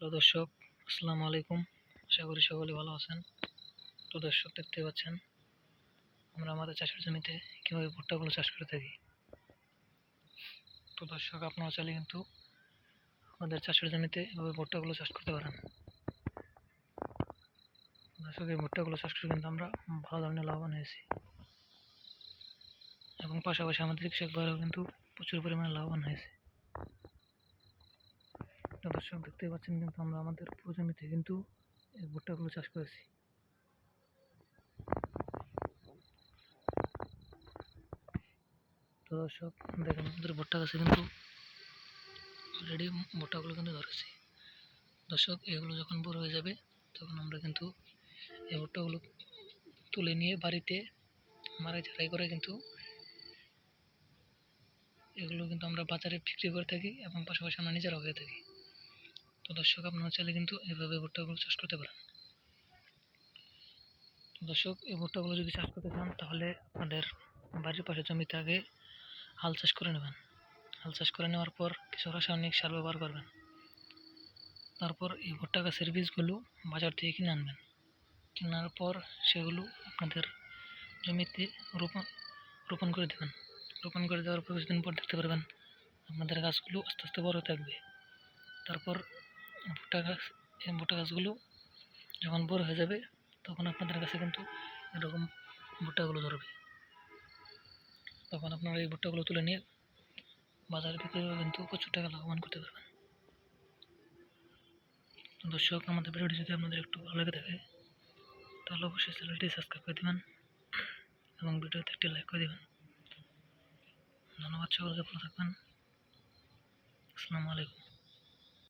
Hello দর্শক, আসসালামু আলাইকুম। আশা করি সকলে ভালো আছেন। তো দর্শক, দেখতে পাচ্ছেন আমরা আমাদের চাষের জমিতে কীভাবে ভুট্টাগুলো চাষ করে থাকি। তো দর্শক, আপনারা চাইলে কিন্তু আমাদের চাষের জমিতে এভাবে ভুট্টাগুলো চাষ করতে পারেন। দর্শক, এই ভুট্টাগুলো চাষ করে কিন্তু আমরা ভালো ধরনের লাভবান হয়েছি, এবং পাশাপাশি আমাদের কৃষক ভাইরাও কিন্তু প্রচুর পরিমাণে লাভবান হয়েছে। তো দর্শক, দেখতেই পাচ্ছেন কিন্তু আমরা আমাদের পুরো জমিতে কিন্তু এই ভুট্টাগুলো চাষ করেছি। তো দর্শক, দেখেন আমাদের ভুট্টা গাছে কিন্তু অলরেডি ভুট্টাগুলো কিন্তু ধরেছি। দর্শক, এগুলো যখন বড় হয়ে যাবে তখন আমরা কিন্তু এই ভুট্টাগুলো তুলে নিয়ে বাড়িতে মাড়াই ঝাড়াই করে কিন্তু এগুলো কিন্তু আমরা বাজারে বিক্রি করে থাকি, এবং পাশাপাশি আমরা নিজেরাও হয়ে থাকি। তো দর্শক, আপনারা চাইলে কিন্তু এভাবে ভুট্টাগুলো চাষ করতে পারেন। তো দর্শক, এই ভুট্টাগুলো যদি চাষ করতে চান তাহলে আপনাদের বাড়ির পাশে জমিতে আগে হাল চাষ করে নেবেন। হাল চাষ করে নেওয়ার পর কিছু রাসায়নিক সার ব্যবহার করবেন। তারপর এই ভুট্টা গাছের বীজগুলো বাজার থেকে কিনে আনবেন। কেনার পর সেগুলো আপনাদের জমিতে রোপণ করে দেবেন। রোপণ করে দেওয়ার পর কিছুদিন পর দেখতে পারবেন আপনাদের গাছগুলো আস্তে আস্তে বড় হতে থাকবে। তারপর ভুট্টা গাছগুলো যখন বড় হয়ে যাবে তখন আপনাদের কাছে কিন্তু এরকম ভুট্টাগুলো ধরবে। তখন আপনারা এই ভুট্টাগুলো তুলে নিয়ে বাজারে বিক্রি করে কিন্তু প্রচুর টাকা লাভবান করতে পারবেন। তো দর্শক, আমাদের ভিডিওটি যদি আপনাদের একটু ভালো লেগে থাকে তাহলে অবশ্যই চ্যানেলটি সাবস্ক্রাইব করে দেবেন এবং ভিডিওতে একটি লাইক করে দেবেন। ধন্যবাদ, সকলকে ভালো থাকবেন। আসসালামু আলাইকুম।